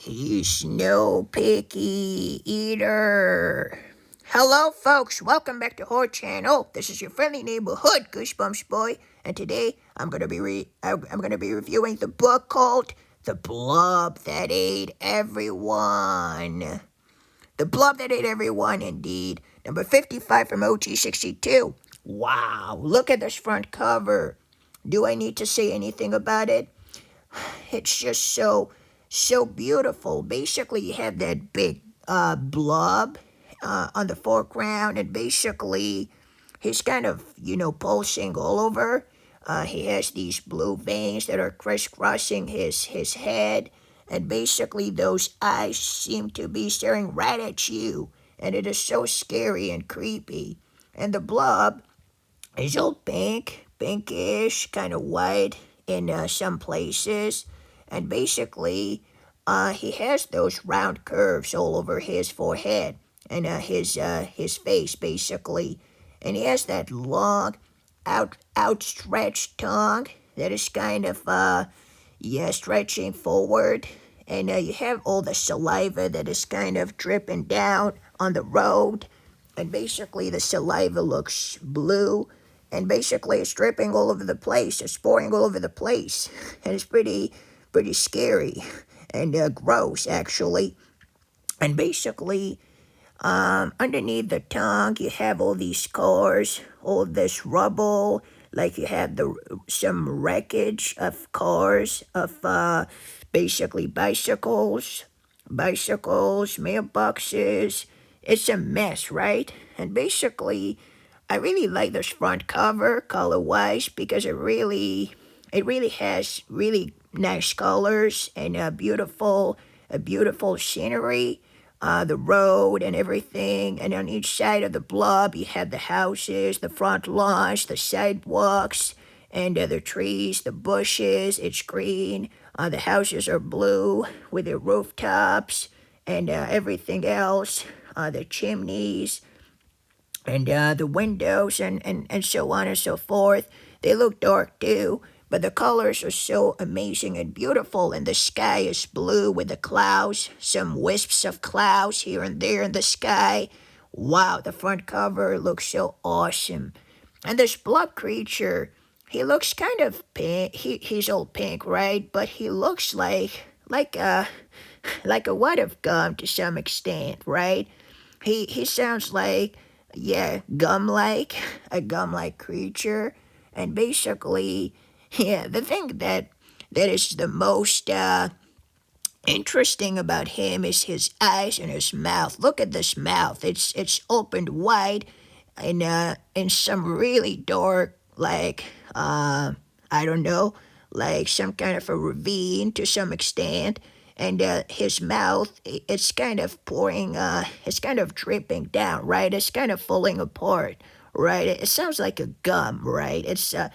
He's no picky eater. Hello, folks. Welcome back to our channel. This is your friendly neighborhood Goosebumps boy, and today I'm gonna be reviewing the book called "The Blob That Ate Everyone." The Blob That Ate Everyone, indeed. Number 55 from OT62. Wow! Look at this front cover. Do I need to say anything about it? It's just so beautiful. Basically, you have that big blob on the foreground, and basically, he's kind of pulsing all over. He has these blue veins that are crisscrossing his head, and basically, those eyes seem to be staring right at you, and it is so scary and creepy. And the blob is all pinkish, kind of white in some places. And basically, he has those round curves all over his forehead and his face, basically. And he has that long, outstretched tongue that is kind of, stretching forward. And you have all the saliva that is kind of dripping down on the road. And basically, the saliva looks blue, and basically it's dripping all over the place. It's pouring all over the place, and it's pretty scary and gross, actually. And basically, underneath the tongue, you have all these scars, all this rubble. Like you have some wreckage of cars, of basically bicycles, mailboxes. It's a mess, right? And basically, I really like this front cover color-wise because it really has really nice colors and a beautiful scenery, the road and everything. And on each side of the blob, you have the houses, the front lawns, the sidewalks, and the trees, the bushes. It's green. The houses are blue with their rooftops and everything else. The chimneys and the windows and so on and so forth. They look dark too, but the colors are so amazing and beautiful, and the sky is blue with the clouds, some wisps of clouds here and there in the sky. Wow, the front cover looks so awesome. And this blob creature, he looks kind of pink. He's all pink, right? But he looks like a like a wad of gum to some extent, right? He sounds like, yeah, gum-like, a gum-like creature. And basically, yeah, the thing that is the most interesting about him is his eyes and his mouth. Look at this mouth. It's opened wide in some really dark, like I don't know, like some kind of a ravine to some extent. And his mouth, it's kind of pouring, it's kind of dripping down, right? It's kind of falling apart, right? It sounds like a gum, right? It's a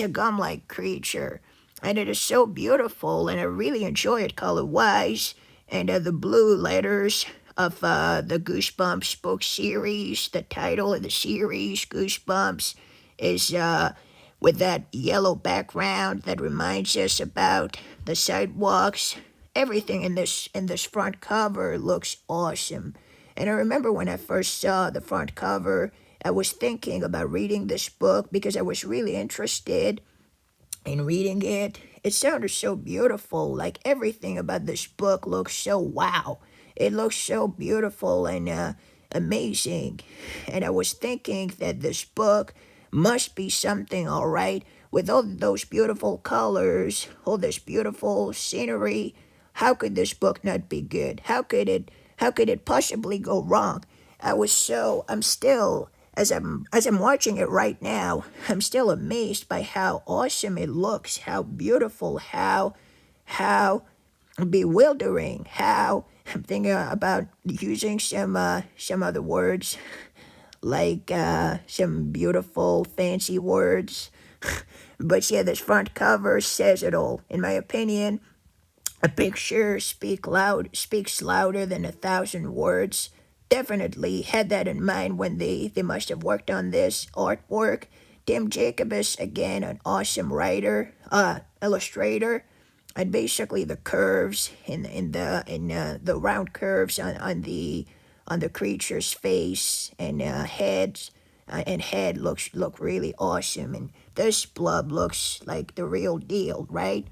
gum-like creature, and it is so beautiful, and I really enjoy it color-wise. And the blue letters of the Goosebumps book series, the title of the series, Goosebumps, is with that yellow background that reminds us about the sidewalks. Everything in this front cover looks awesome. And I remember when I first saw the front cover, I was thinking about reading this book because I was really interested in reading it. It sounded so beautiful. Like everything about this book looks so wow. It looks so beautiful and amazing. And I was thinking that this book must be something, all right, with all those beautiful colors, all this beautiful scenery. How could this book not be good? How could it possibly go wrong? I'm still, as I'm watching it right now, I'm still amazed by how awesome it looks, how beautiful, how bewildering, how I'm thinking about using some other words, like some beautiful fancy words. But yeah, this front cover says it all. In my opinion, a picture speaks louder than 1,000 words. Definitely had that in mind when they must have worked on this artwork. Tim Jacobus, again, an awesome writer, illustrator. and basically the curves in the round curves on the creature's face and head look really awesome, and this blob looks like the real deal, right?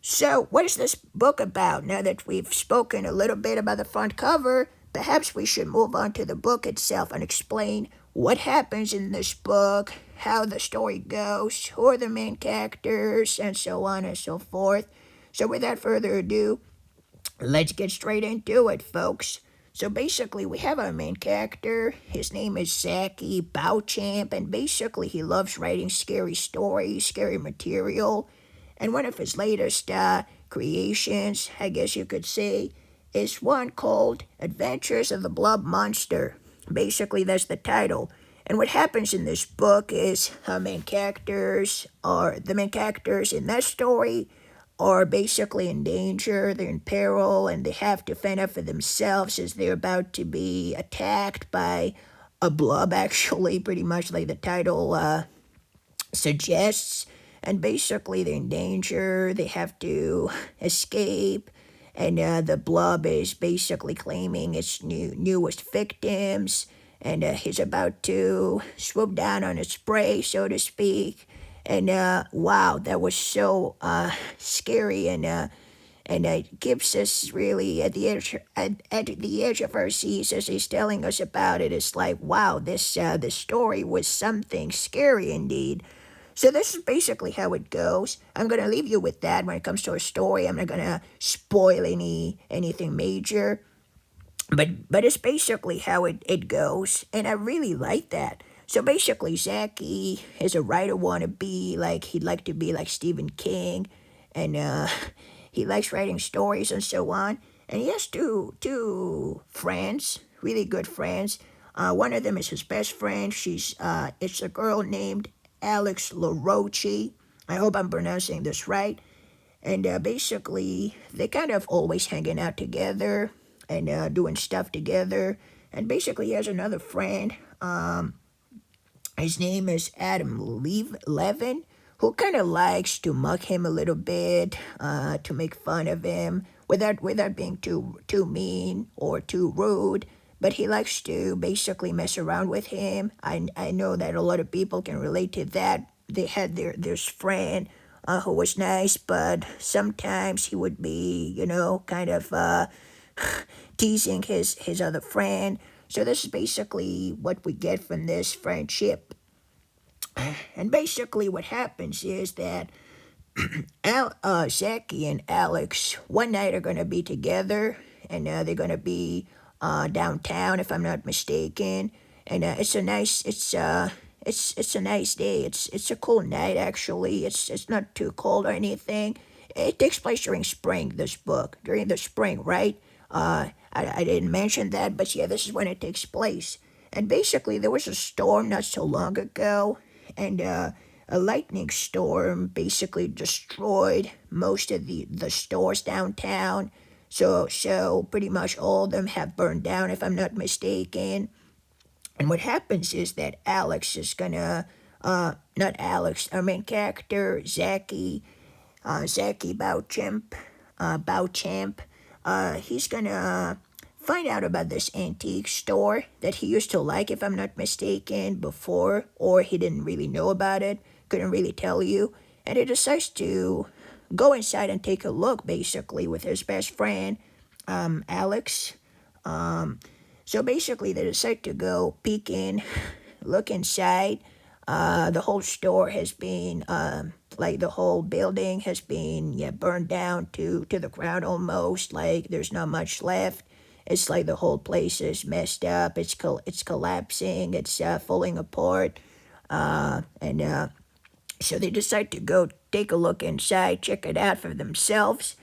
So, what is this book about? Now that we've spoken a little bit about the front cover, perhaps we should move on to the book itself and explain what happens in this book, how the story goes, who are the main characters, and so on and so forth. So, without further ado, let's get straight into it, folks. So basically, we have our main character. His name is Zachy Bowchamp, and basically, he loves writing scary stories, scary material. And one of his latest creations, I guess you could say, is one called Adventures of the Blob Monster. Basically, that's the title. And what happens in this book is our main characters are the main characters in that story are basically in danger, they're in peril, and they have to fend up for themselves as they're about to be attacked by a blob, actually, pretty much like the title suggests. And basically, they're in danger, they have to escape, and the blob is basically claiming its newest victims, and he's about to swoop down on its prey, so to speak. And wow, that was so scary, and it keeps us really at the edge of our seats as he's telling us about it. It's like, wow, this story was something scary indeed. So this is basically how it goes. I'm gonna leave you with that when it comes to a story. I'm not gonna spoil anything major. But it's basically how it goes, and I really like that. So basically, Zachy is a writer wannabe, like he'd like to be like Stephen King, and he likes writing stories and so on. And he has two friends, really good friends. One of them is his best friend. It's a girl named Alex LaRoche. I hope I'm pronouncing this right. And basically, they kind of always hanging out together and doing stuff together. And basically, he has another friend. His name is Adam Levin, who kind of likes to mug him a little bit, to make fun of him without being too mean or too rude. But he likes to basically mess around with him. I know that a lot of people can relate to that. They had this friend who was nice, but sometimes he would be, kind of teasing his other friend. So this is basically what we get from this friendship. And basically what happens is that Zachy and Alex one night are going to be together, and they're going to be downtown, if I'm not mistaken. And it's a nice day. It's a cool night, actually. It's not too cold or anything. It takes place during spring. This book during the spring, right? I didn't mention that, but yeah, this is when it takes place. And basically, there was a storm not so long ago, and a lightning storm basically destroyed most of the stores downtown. So pretty much all of them have burned down, if I'm not mistaken. And what happens is that Alex is gonna, not Alex, our main character, Zachy Bowchamp, he's gonna find out about this antique store that he used to like, if I'm not mistaken, before, or he didn't really know about it, couldn't really tell you. And he decides to go inside and take a look, basically, with his best friend, Alex. So basically, they decide to go peek in, look inside. The whole store has been, like the whole building has been, burned down to the ground almost. Like there's not much left. It's like the whole place is messed up. It's collapsing. It's falling apart. And so they decide to go take a look inside, check it out for themselves.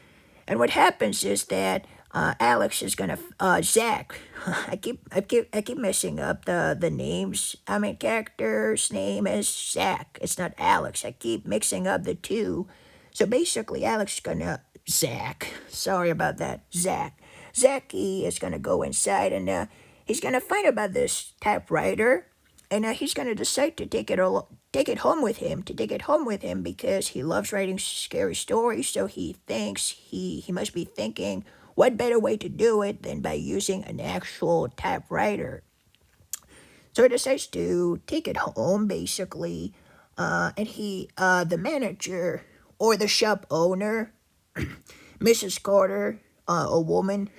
And what happens is that Alex is gonna Zach. I keep messing up the names. I mean, character's name is Zach. It's not Alex. I keep mixing up the two. So basically, Alex is gonna Zach. Sorry about that, Zach. Zachy is gonna go inside, and he's gonna find about this typewriter, and he's gonna decide to take it home with him, to take it home with him because he loves writing scary stories. So he thinks he must be thinking, what better way to do it than by using an actual typewriter? So he decides to take it home, basically, and the manager or the shop owner, Mrs. Carter, a woman,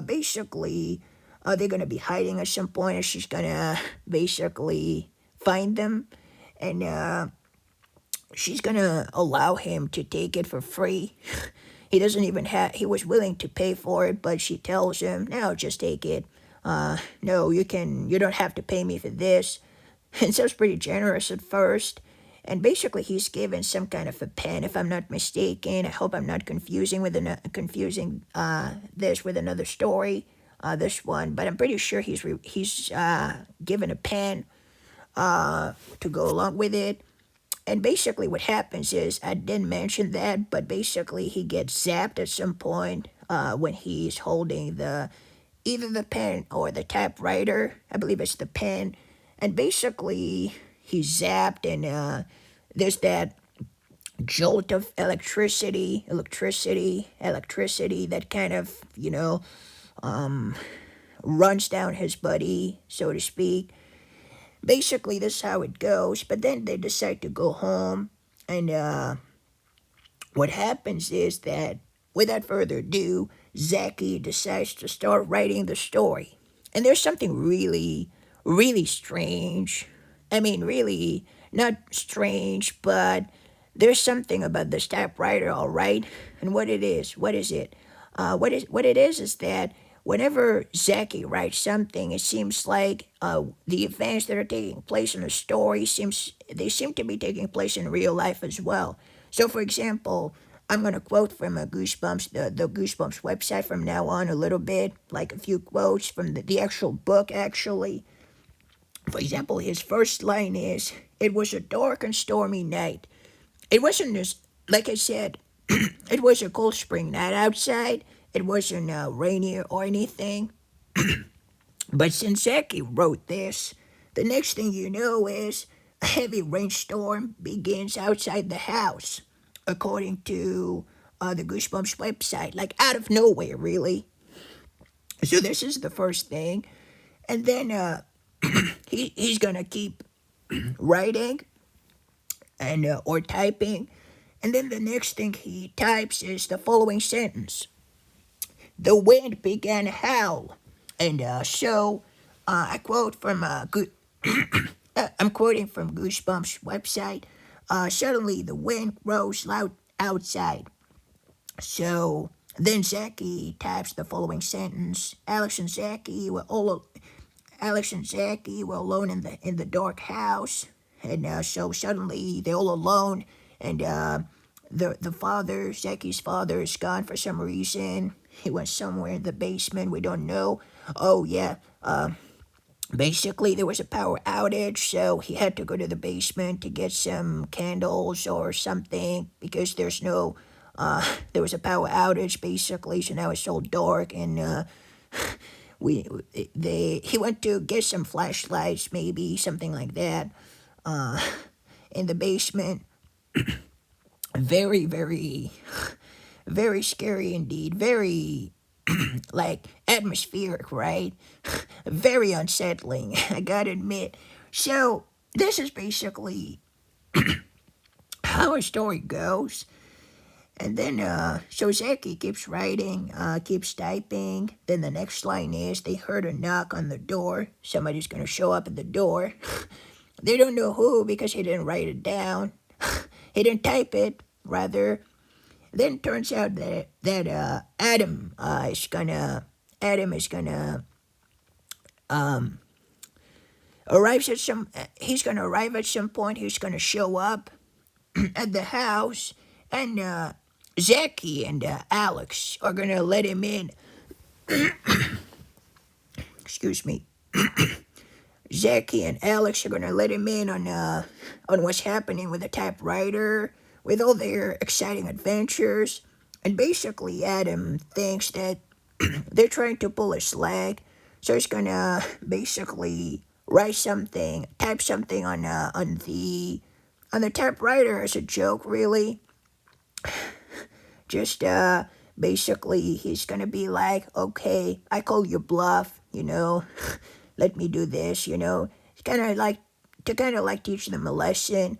basically, they're gonna be hiding at some point, and she's gonna basically find them, and she's gonna allow him to take it for free. He doesn't even have. He was willing to pay for it, but she tells him, "No, just take it. No, you can. You don't have to pay me for this." And so it's pretty generous at first. And basically, he's given some kind of a pen, if I'm not mistaken. I hope I'm not confusing this with another story. This one, but I'm pretty sure he's given a pen to go along with it. And basically, what happens is, I didn't mention that, but basically, he gets zapped at some point when he's holding either the pen or the typewriter. I believe it's the pen. And basically, he's zapped, and there's that jolt of electricity that kind of, runs down his body, so to speak. Basically, this is how it goes. But then they decide to go home, and what happens is that, without further ado, Zachy decides to start writing the story. And there's something really, really strange. I mean, really, not strange, but there's something about this typewriter, all right? And what it is, what is it? What it is that whenever Zachy writes something, it seems like the events that are taking place in the story seem to be taking place in real life as well. So, for example, I'm gonna quote from Goosebumps, the Goosebumps website from now on a little bit, like a few quotes from the actual book, actually. For example, his first line is, "It was a dark and stormy night. It wasn't as, like I said, it was a cold spring night outside. It wasn't rainy or anything. But since Zachy wrote this, the next thing you know is a heavy rainstorm begins outside the house, according to the Goosebumps website, like out of nowhere, really. So this is the first thing. And then he's going to keep writing and or typing. And then the next thing he types is the following sentence. The wind began to howl. And I quote from I'm quoting from Goosebumps website. Suddenly the wind rose loud outside. So then Zachy types the following sentence. Alex and Zachy were alone in the dark house, and so suddenly they're all alone, and the father, Zachy's father, is gone for some reason. He went somewhere in the basement. We don't know. Oh yeah. Basically, there was a power outage, so he had to go to the basement to get some candles or something because there was a power outage, basically, so now it's all dark, and he went to get some flashlights, maybe, something like that, in the basement. Very, very, very scary indeed. Very, like, atmospheric, right? Very unsettling, I gotta admit. So, this is basically how a story goes. And then, so Zachy keeps writing, keeps typing. Then the next line is, they heard a knock on the door. Somebody's gonna show up at the door. They don't know who because he didn't write it down. He didn't type it, rather. Then it turns out that Adam is gonna arrives at some. He's gonna arrive at some point. He's gonna show up at the house, and Zachy and Alex are gonna let him in. Excuse me. Zachy and Alex are gonna let him in on what's happening with the typewriter, with all their exciting adventures. And basically, Adam thinks that they're trying to pull his leg, so he's gonna basically type something on on the typewriter as a joke, really. Just basically, he's gonna be like, okay, I call you bluff, let me do this, It's kind of like to teach them a lesson.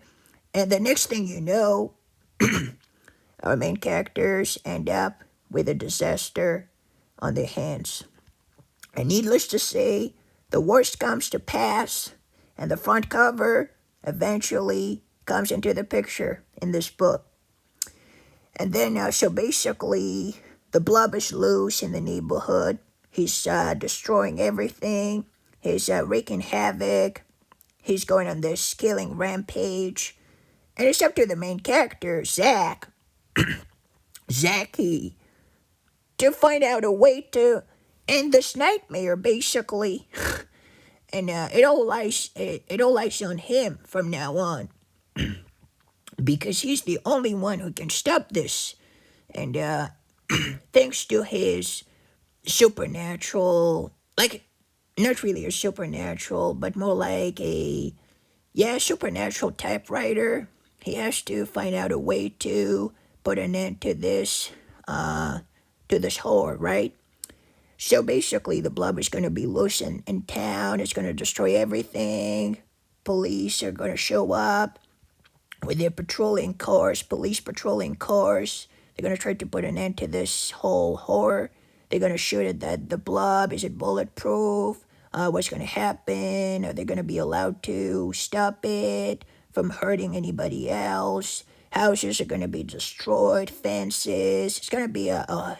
And the next thing you know, our main characters end up with a disaster on their hands. And needless to say, the worst comes to pass, and the front cover eventually comes into the picture in this book. And then, so basically, the Blob is loose in the neighborhood. He's destroying everything. He's wreaking havoc. He's going on this killing rampage. And it's up to the main character, Zachy, to find out a way to end this nightmare, basically. And it all lies on him from now on, because he's the only one who can stop this. And thanks to his supernatural, like, not really a supernatural, but more like a, supernatural typewriter, he has to find out a way to put an end to this horror, right? So basically, the Blob is going to be loose in town. It's going to destroy everything. Police are going to show up with their police patrolling cars. They're going to try to put an end to this whole horror. They're going to shoot at the Blob. Is it bulletproof? What's going to happen? Are they going to be allowed to stop it from hurting anybody else? Houses are going to be destroyed, fences. It's going to be a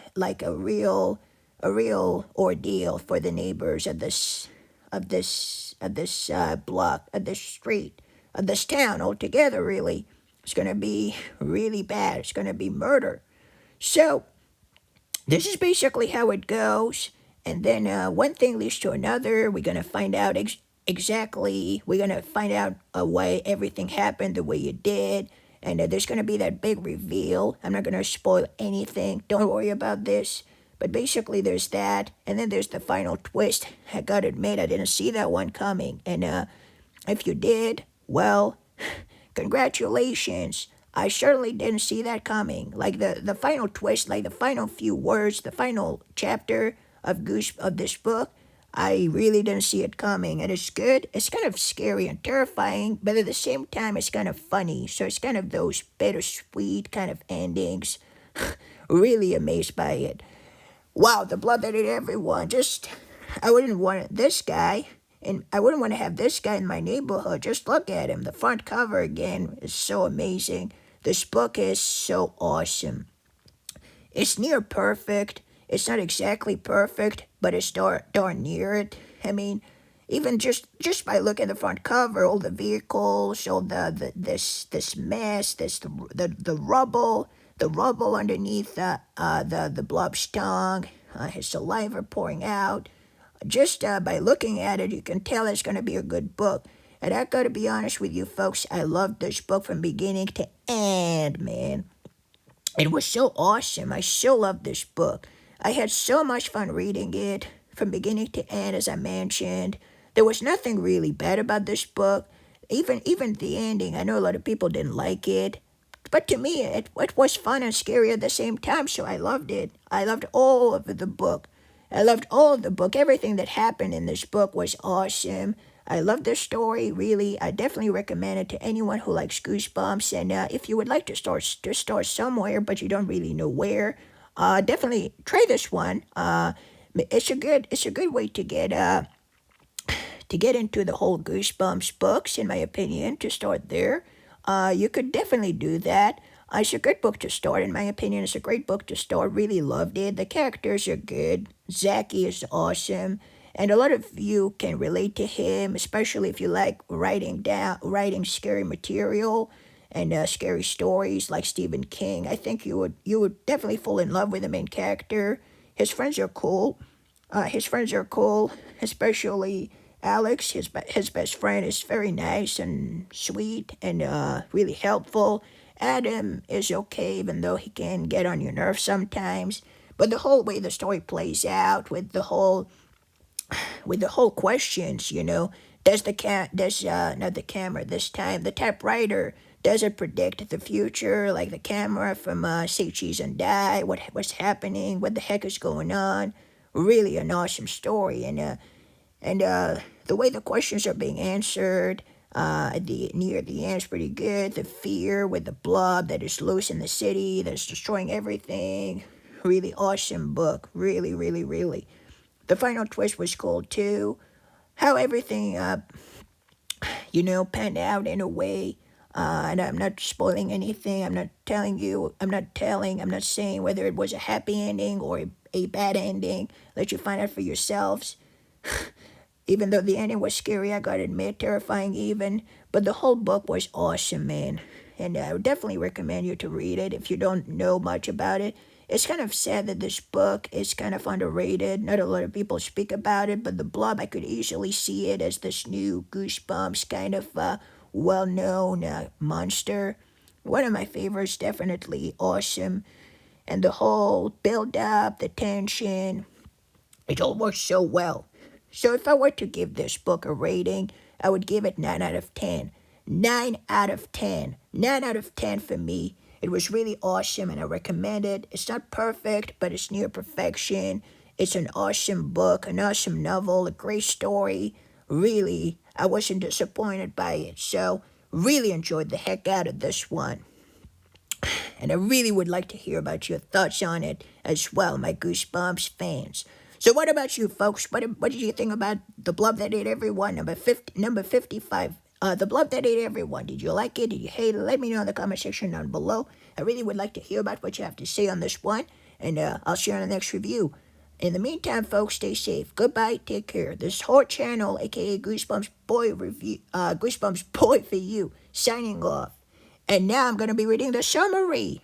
real ordeal for the neighbors of this block, of this street, of this town altogether. Really, it's going to be really bad. It's going to be murder. So this is basically how it goes. And then one thing leads to another. We're going to find out exactly. We're going to find out why everything happened the way it did. And there's going to be that big reveal. I'm not going to spoil anything. Don't worry about this. But basically, there's that. And then there's the final twist. I gotta admit, I didn't see that one coming. And if you did, well, congratulations. I certainly didn't see that coming. Like the final twist, like the final few words, the final chapter of this book, I really didn't see it coming. And it's good. It's kind of scary and terrifying, but at the same time, it's kind of funny. So it's kind of those bittersweet kind of endings. Really amazed by it. Wow, the Blob that ate everyone. I wouldn't want this guy, and I wouldn't want to have this guy in my neighborhood. Just look at him. The front cover again is so amazing. This book is so awesome. It's near perfect. It's not exactly perfect, but it's darn near it. I mean, even just by looking at the front cover, all the vehicles, all this mess, the rubble. The rubble underneath the Blob's tongue, his saliva pouring out. Just by looking at it, you can tell it's going to be a good book. And I got to be honest with you, folks, I loved this book from beginning to end, man. It was so awesome. I still love this book. I had so much fun reading it from beginning to end, as I mentioned. There was nothing really bad about this book. Even the ending, I know a lot of people didn't like it. But to me, it was fun and scary at the same time, so I loved it. I loved all of the book. I loved all of the book. Everything that happened in this book was awesome. I love the story, really. I definitely recommend it to anyone who likes Goosebumps. And if you would like to start somewhere, but you don't really know where, definitely try this one. It's a good way to get into the whole Goosebumps books, in my opinion, to start there. You could definitely do that. It's a good book to start, in my opinion. It's a great book to start. Really loved it. The characters are good. Zachy is awesome. And a lot of you can relate to him, especially if you like writing scary material and scary stories like Stephen King. I think you would definitely fall in love with the main character. His friends are cool. Especially Alex, his best friend, is very nice and sweet and really helpful. Adam is okay, even though he can get on your nerves sometimes. But the whole way the story plays out, with the whole questions, does not the camera this time, the typewriter, Does it predict the future, like the camera from Say Cheese and Die? What's happening? What the heck is going on? Really an awesome story, and the way the questions are being answered, near the end is pretty good. The fear with the blob that is loose in the city, that's destroying everything. Really awesome book. Really, really, really. The final twist was cool too. How everything, panned out in a way. And I'm not spoiling anything. I'm not saying whether it was a happy ending or a bad ending. Let you find out for yourselves. Even though the ending was scary, I gotta admit, terrifying even. But the whole book was awesome, man. And I would definitely recommend you to read it if you don't know much about it. It's kind of sad that this book is kind of underrated. Not a lot of people speak about it, but The Blob, I could easily see it as this new Goosebumps kind of well known monster. One of my favorites, definitely awesome. And the whole build up, the tension, it all works so well. So if I were to give this book a rating, I would give it 9 out of 10. 9 out of 10. 9 out of 10 for me. It was really awesome and I recommend it. It's not perfect, but it's near perfection. It's an awesome book, an awesome novel, a great story. Really, I wasn't disappointed by it. So, really enjoyed the heck out of this one. And I really would like to hear about your thoughts on it as well, my Goosebumps fans. So what about you, folks? What did you think about The Blob That Ate Everyone, number 55? The Blob That Ate Everyone. Did you like it? Did you hate it? Let me know in the comment section down below. I really would like to hear about what you have to say on this one, and I'll share in the next review. In the meantime, folks, stay safe. Goodbye. Take care. This whole channel, aka Goosebumps Boy Review, Goosebumps Boy for you, signing off. And now I'm gonna be reading the summary.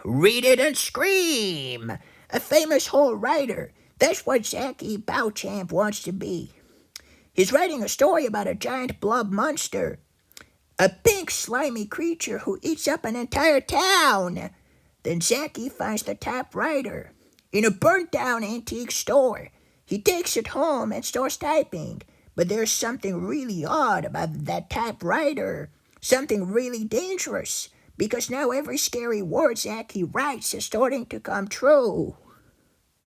Read it and scream! A famous horror writer. That's what Zachy Bowchamp wants to be. He's writing a story about a giant blob monster. A pink slimy creature who eats up an entire town. Then Zachy finds the typewriter in a burnt down antique store. He takes it home and starts typing. But there's something really odd about that typewriter. Something really dangerous. Because now every scary word Zachy writes is starting to come true.